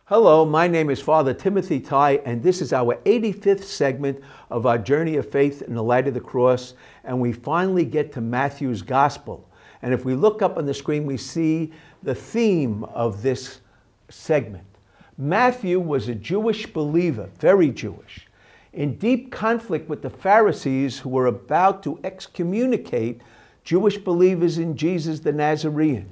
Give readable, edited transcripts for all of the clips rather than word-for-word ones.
Hello, my name is Father Tighe, and this is our 85th segment of our journey of faith in the light of the cross, and we finally get to Matthew's Gospel. And if we look up on the screen, we see the theme of this segment. Matthew was a Jewish believer, very Jewish, in deep conflict with the Pharisees who were about to excommunicate Jewish believers in Jesus the Nazarene.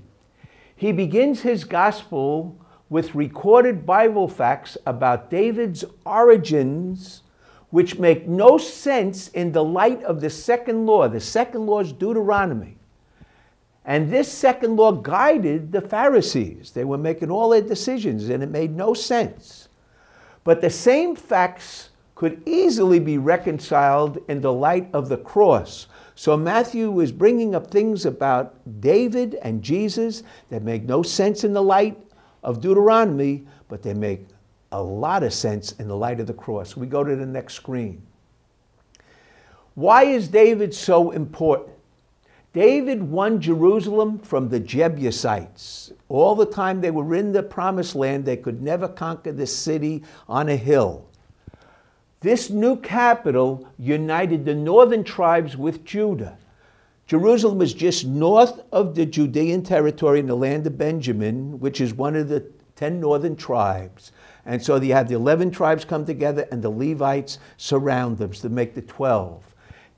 He begins his Gospel with recorded Bible facts about David's origins, which make no sense in the light of the second law. The second law is Juda-Onan. And this second law guided the Pharisees. They were making all their decisions, and it made no sense. But the same facts could easily be reconciled in the light of the cross. So Matthew is bringing up things about David and Jesus that make no sense in the light of Deuteronomy, but they make a lot of sense in the light of the cross. We go to the next screen. Why is David so important? David won Jerusalem from the Jebusites. All the time they were in the promised land, they could never conquer the city on a hill. This new capital united the northern tribes with Judah. Jerusalem is just north of the Judean territory in the land of Benjamin, which is one of the 10 northern tribes. And so you have the 11 tribes come together and the Levites surround them to make the 12.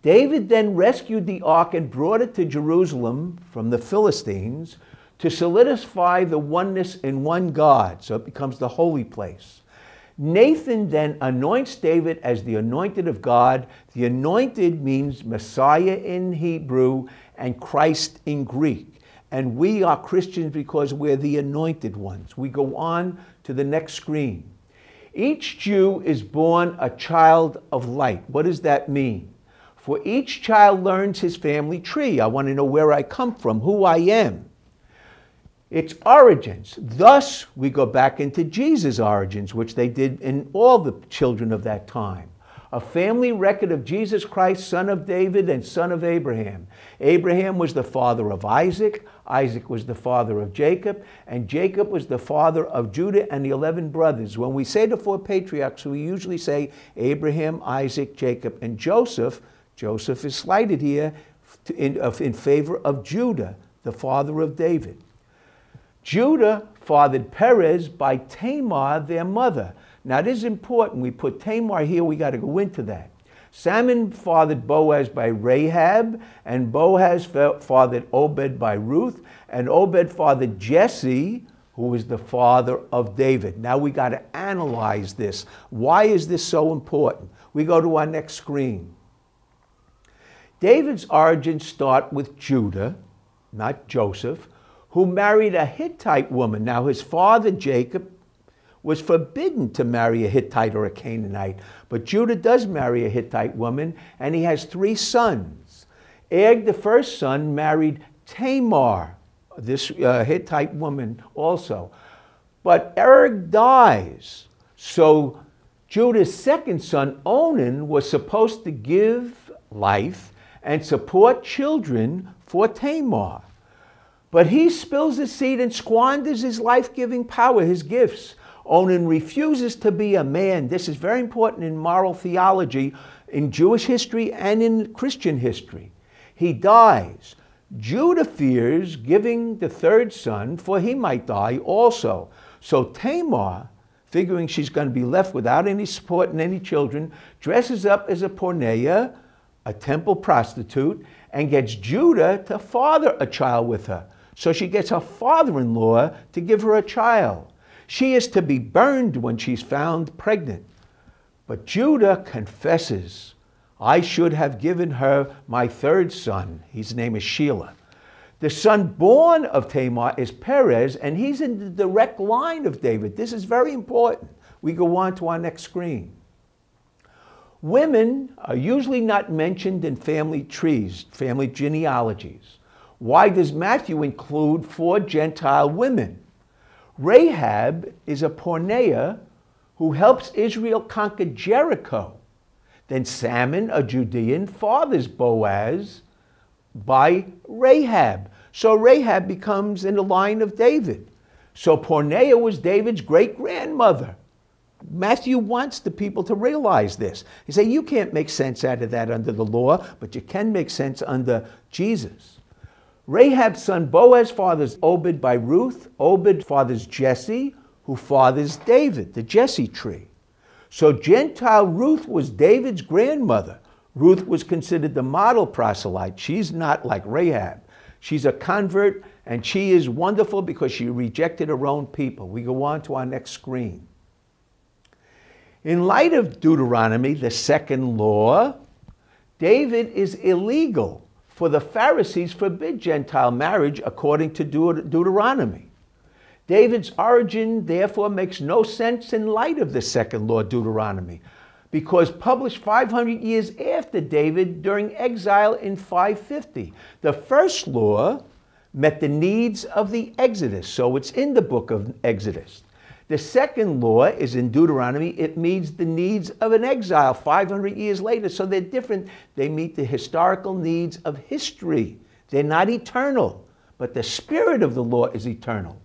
David then rescued the ark and brought it to Jerusalem from the Philistines to solidify the oneness in one God. So it becomes the holy place. Nathan then anoints David as the anointed of God. The anointed means Messiah in Hebrew and Christ in Greek. And we are Christians because we're the anointed ones. We go on to the next screen. Each Jew is born a child of light. What does that mean? For each child learns his family tree. I want to know where I come from, who I am. Its origins. Thus, we go back into Jesus' origins, which they did in all the children of that time. A family record of Jesus Christ, son of David and son of Abraham. Abraham was the father of Isaac. Isaac was the father of Jacob. And Jacob was the father of Judah and the 11 brothers. When we say the 4 patriarchs, we usually say Abraham, Isaac, Jacob, and Joseph. Joseph is slighted here in favor of Judah, the father of David. Judah fathered Perez by Tamar, their mother. Now this is important. We put Tamar here, we got to go into that. Salmon fathered Boaz by Rahab, and Boaz fathered Obed by Ruth, and Obed fathered Jesse, who was the father of David. Now we got to analyze this. Why is this so important? We go to our next screen. David's origins start with Judah, not Joseph, who married a Hittite woman. Now his father Jacob was forbidden to marry a Hittite or a Canaanite, but Judah does marry a Hittite woman, and he has 3 sons. Er, the first son, married Tamar, this Hittite woman also. But Er dies, so Judah's second son, Onan, was supposed to give life and support children for Tamar. But he spills his seed and squanders his life-giving power, his gifts. Onan refuses to be a man. This is very important in moral theology, in Jewish history and in Christian history. He dies. Judah fears giving the 3rd son, for he might die also. So Tamar, figuring she's going to be left without any support and any children, dresses up as a porneia, a temple prostitute, and gets Judah to father a child with her. So she gets her father-in-law to give her a child. She is to be burned when she's found pregnant. But Judah confesses, I should have given her my 3rd son. His name is Shelah. The son born of Tamar is Perez, and he's in the direct line of David. This is very important. We go on to our next screen. Women are usually not mentioned in family trees, family genealogies. Why does Matthew include 4 Gentile women? Rahab is a porneia who helps Israel conquer Jericho. Then Salmon, a Judean, fathers Boaz by Rahab. So Rahab becomes in the line of David. So Porneia was David's great-grandmother. Matthew wants the people to realize this. He said, you can't make sense out of that under the law, but you can make sense under Jesus. Rahab's son Boaz fathers Obed by Ruth. Obed fathers Jesse, who fathers David, the Jesse tree. So Gentile Ruth was David's grandmother. Ruth was considered the model proselyte. She's not like Rahab. She's a convert, and she is wonderful because she rejected her own people. We go on to our next screen. In light of Deuteronomy, the second law, David is illegal, for the Pharisees forbid Gentile marriage according to Deuteronomy. David's origin, therefore, makes no sense in light of the second law, Deuteronomy, because published 500 years after David during exile in 550. The first law met the needs of the Exodus, so it's in the book of Exodus. The second law is in Deuteronomy. It meets the needs of an exile 500 years later, so they're different. They meet the historical needs of history. They're not eternal, but the spirit of the law is eternal.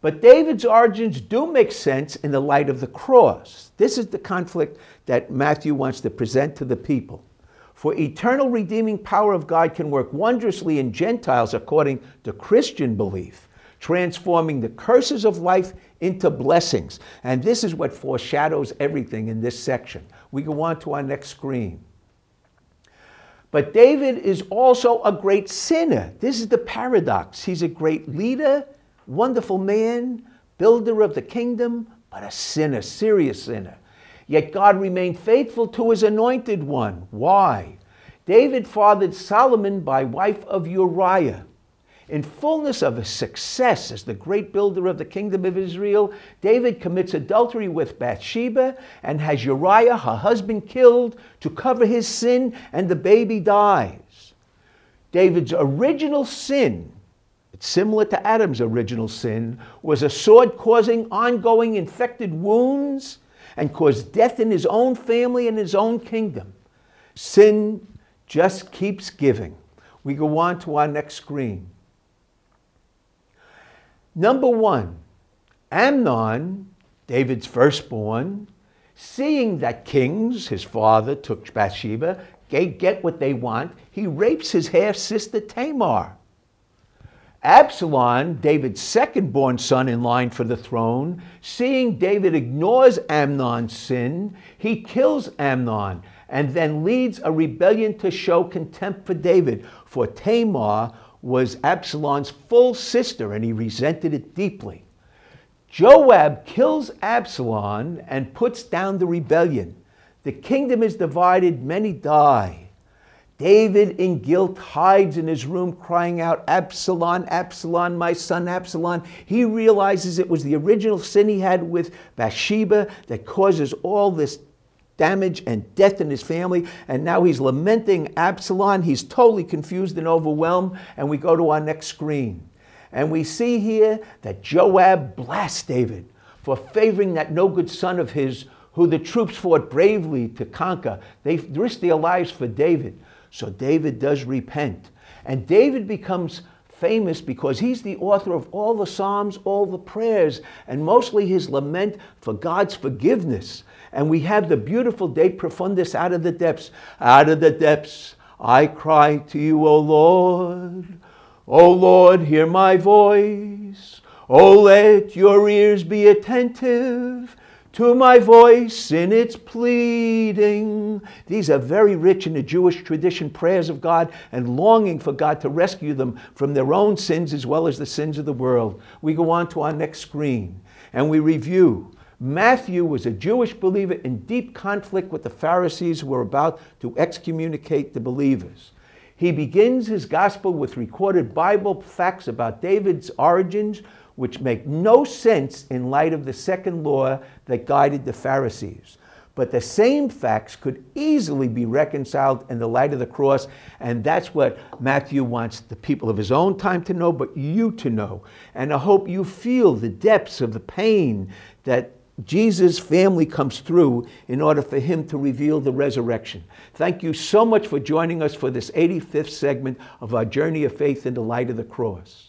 But David's origins do make sense in the light of the cross. This is the conflict that Matthew wants to present to the people. For eternal redeeming power of God can work wondrously in Gentiles according to Christian belief, transforming the curses of life into blessings. And this is what foreshadows everything in this section. We go on to our next screen. But David is also a great sinner. This is the paradox. He's a great leader, wonderful man, builder of the kingdom, but a sinner, serious sinner. Yet God remained faithful to his anointed one. Why? David fathered Solomon by wife of Uriah. In fullness of his success as the great builder of the kingdom of Israel, David commits adultery with Bathsheba and has Uriah, her husband, killed to cover his sin, and the baby dies. David's original sin, it's similar to Adam's original sin, was a sword causing ongoing infected wounds and caused death in his own family and his own kingdom. Sin just keeps giving. We go on to our next screen. Number one, Amnon, David's firstborn, seeing that kings, his father, took Bathsheba, get what they want, he rapes his half-sister Tamar. Absalom, David's second-born son in line for the throne, seeing David ignores Amnon's sin, he kills Amnon and then leads a rebellion to show contempt for David, for Tamar was Absalom's full sister, and he resented it deeply. Joab kills Absalom and puts down the rebellion. The kingdom is divided, many die. David, in guilt, hides in his room crying out, "Absalom, Absalom, my son Absalom." He realizes it was the original sin he had with Bathsheba that causes all this damage and death in his family, and now he's lamenting Absalom. He's totally confused and overwhelmed, and we go to our next screen. And we see here that Joab blasts David for favoring that no good son of his, who the troops fought bravely to conquer. They risked their lives for David. So David does repent. And David becomes famous because he's the author of all the Psalms, all the prayers, and mostly his lament for God's forgiveness. And we have the beautiful De Profundis, out of the depths. Out of the depths I cry to you, O Lord. O Lord, hear my voice. O let your ears be attentive to my voice in its pleading. These are very rich in the Jewish tradition, prayers of God and longing for God to rescue them from their own sins as well as the sins of the world. We go on to our next screen and we review. Matthew was a Jewish believer in deep conflict with the Pharisees who were about to excommunicate the believers. He begins his gospel with recorded Bible facts about David's origins, which make no sense in light of the second law that guided the Pharisees. But the same facts could easily be reconciled in the light of the cross, and that's what Matthew wants the people of his own time to know, but you to know. And I hope you feel the depths of the pain that Jesus' family comes through in order for him to reveal the resurrection. Thank you so much for joining us for this 85th segment of our journey of faith in the light of the cross.